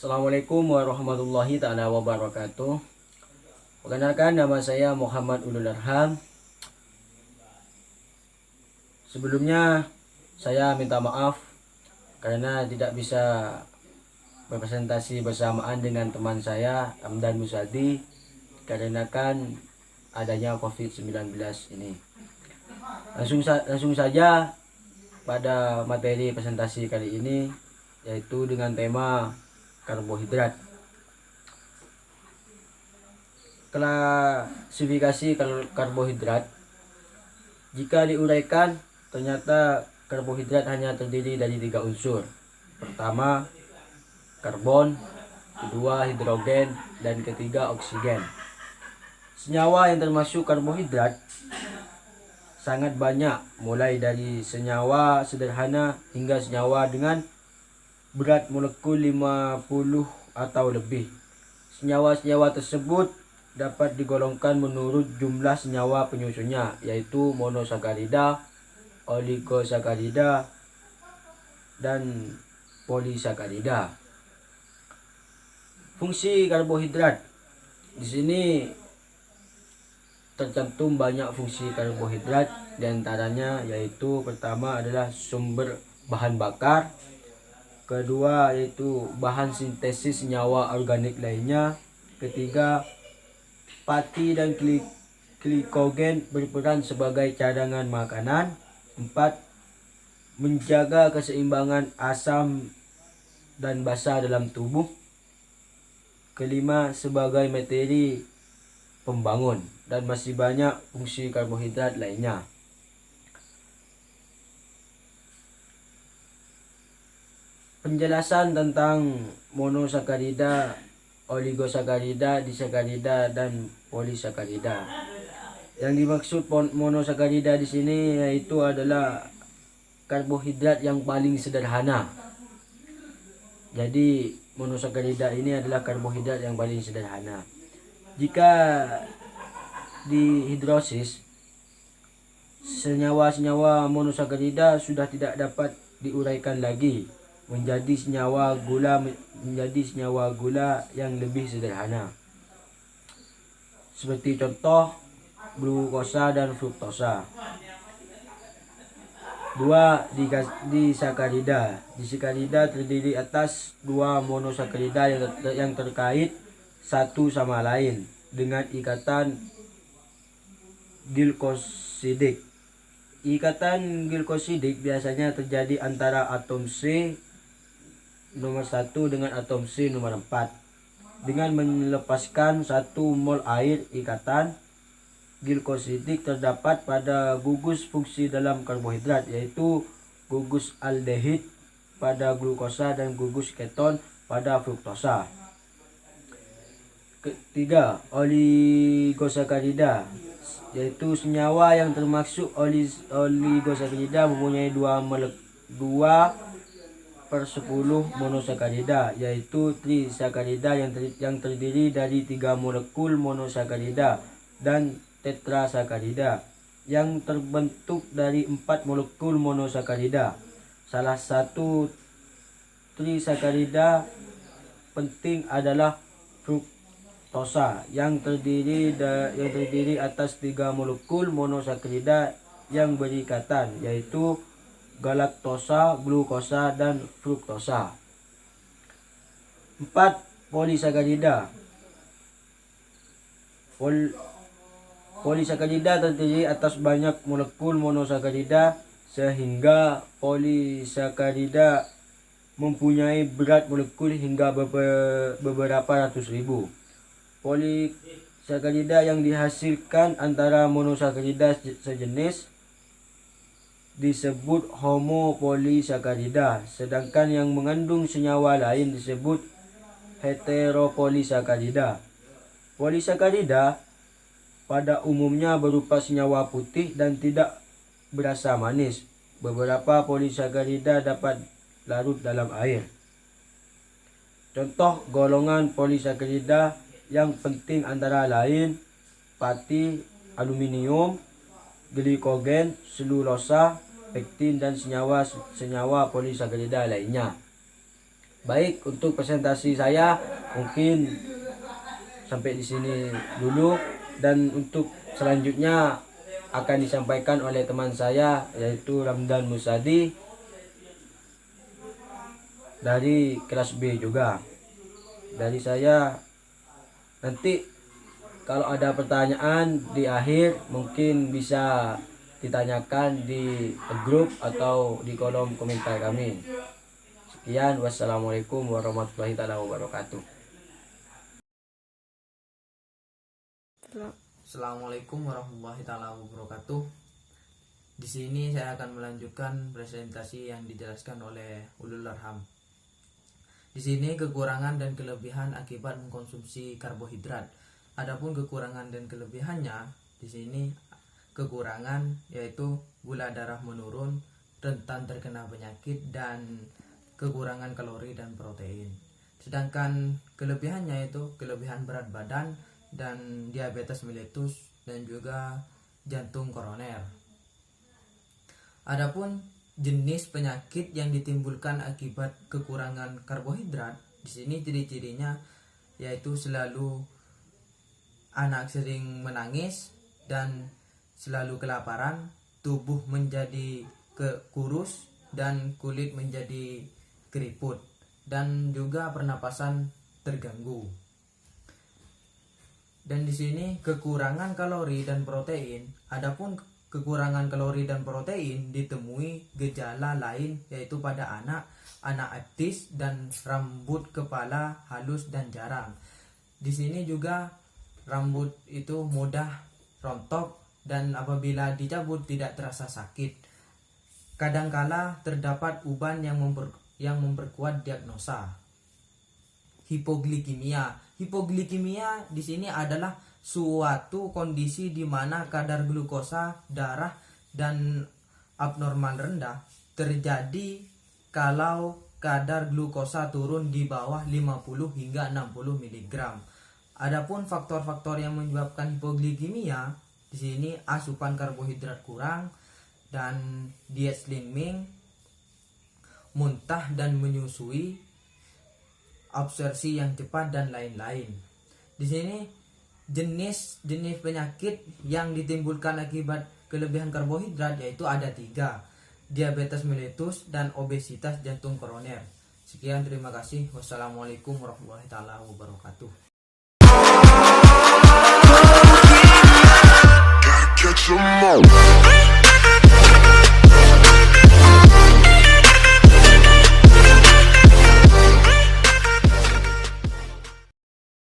Assalamualaikum warahmatullahi taala wabarakatuh. Perkenalkan, nama saya Muhammad Ulul Arham. Sebelumnya saya minta maaf karena tidak bisa berpresentasi bersamaan dengan teman saya Hamdan Musadi dikarenakan adanya COVID-19 ini. Langsung saja pada materi presentasi kali ini, yaitu dengan tema karbohidrat. Klasifikasi karbohidrat, jika diuraikan, ternyata karbohidrat hanya terdiri dari 3 unsur. Pertama, karbon, kedua hidrogen, dan ketiga oksigen. Senyawa yang termasuk karbohidrat sangat banyak, mulai dari senyawa sederhana hingga senyawa dengan berat molekul 50 atau lebih. Senyawa-senyawa tersebut dapat digolongkan menurut jumlah senyawa penyusunnya, yaitu monosakarida, oligosakarida, dan polisakarida. Fungsi karbohidrat di sini tercantum banyak fungsi karbohidrat, diantaranya yaitu pertama adalah sumber bahan bakar, kedua yaitu bahan sintesis senyawa organik lainnya, ketiga pati dan glikogen berperan sebagai cadangan makanan, 4 menjaga keseimbangan asam dan basa dalam tubuh, kelima sebagai materi pembangun, dan masih banyak fungsi karbohidrat lainnya. Penjelasan tentang monosakarida, oligosakarida, disakarida, dan polisakarida. Yang dimaksud monosakarida di sini yaitu adalah karbohidrat yang paling sederhana. Jadi monosakarida ini adalah karbohidrat yang paling sederhana. Jika dihidrosis, senyawa-senyawa monosakarida sudah tidak dapat diuraikan lagi menjadi senyawa gula yang lebih sederhana. Seperti contoh glukosa dan fruktosa. 2 disakarida. Disakarida terdiri atas 2 monosakarida yang terkait satu sama lain dengan ikatan glikosidik. Ikatan glikosidik biasanya terjadi antara atom C nomor 1 dengan atom C nomor 4 dengan melepaskan 1 mol air. Ikatan glikosidik terdapat pada gugus fungsi dalam karbohidrat, yaitu gugus aldehid pada glukosa dan gugus keton pada fruktosa. Ketiga, oligosakarida, yaitu senyawa yang termasuk oligosakarida mempunyai 2/10 monosakarida, yaitu trisakarida yang terdiri dari 3 molekul monosakarida, dan tetrasakarida yang terbentuk dari 4 molekul monosakarida. Salah satu trisakarida penting adalah fruktosa yang terdiri atas 3 molekul monosakarida yang berikatan, yaitu galaktosa, glukosa, dan fruktosa. 4 polisakarida. Polisakarida terdiri atas banyak molekul monosakarida sehingga polisakarida mempunyai berat molekul hingga beberapa ratus ribu. Polisakarida yang dihasilkan antara monosakarida sejenis disebut homopolisakarida, sedangkan yang mengandung senyawa lain disebut heteropolisakarida. Polisakarida pada umumnya berupa senyawa putih dan tidak berasa manis. Beberapa polisakarida dapat larut dalam air. Contoh golongan polisakarida yang penting antara lain pati, aluminium, glikogen, selulosa, pektin, dan senyawa polisakarida lainnya. Baik, untuk presentasi saya mungkin sampai di sini dulu, dan untuk selanjutnya akan disampaikan oleh teman saya yaitu Ramdan Musadi dari kelas B juga. Dari saya, nanti kalau ada pertanyaan di akhir mungkin bisa ditanyakan di grup atau di kolom komentar kami. Sekian, wassalamualaikum warahmatullahi wabarakatuh. Assalamualaikum warahmatullahi wabarakatuh. Di sini saya akan melanjutkan presentasi yang dijelaskan oleh Ulul Arham. Di sini kekurangan dan kelebihan akibat mengkonsumsi karbohidrat. Adapun kekurangan dan kelebihannya, di sini kekurangan yaitu gula darah menurun, rentan terkena penyakit, dan kekurangan kalori dan protein. Sedangkan kelebihannya itu kelebihan berat badan dan diabetes mellitus dan juga jantung koroner. Adapun jenis penyakit yang ditimbulkan akibat kekurangan karbohidrat, di sini ciri-cirinya yaitu selalu anak sering menangis dan selalu kelaparan, tubuh menjadi kurus dan kulit menjadi keriput, dan juga pernapasan terganggu. Dan di sini kekurangan kalori dan protein. Adapun kekurangan kalori dan protein ditemui gejala lain yaitu pada anak etis dan rambut kepala halus dan jarang. Di sini juga rambut itu mudah rontok dan apabila dicabut tidak terasa sakit. Kadangkala terdapat uban yang memperkuat diagnosa. Hipoglikemia. Hipoglikemia di sini adalah suatu kondisi di mana kadar glukosa darah dan abnormal rendah terjadi kalau kadar glukosa turun di bawah 50 hingga 60 mg. Adapun faktor-faktor yang menyebabkan hipoglikemia, di sini asupan karbohidrat kurang dan diet slimming, muntah dan menyusui, absorpsi yang cepat, dan lain-lain. Di sini jenis penyakit yang ditimbulkan akibat kelebihan karbohidrat yaitu ada 3: diabetes mellitus dan obesitas jantung koroner. Sekian, terima kasih. Wassalamualaikum warahmatullahi wabarakatuh. Catch 'em all.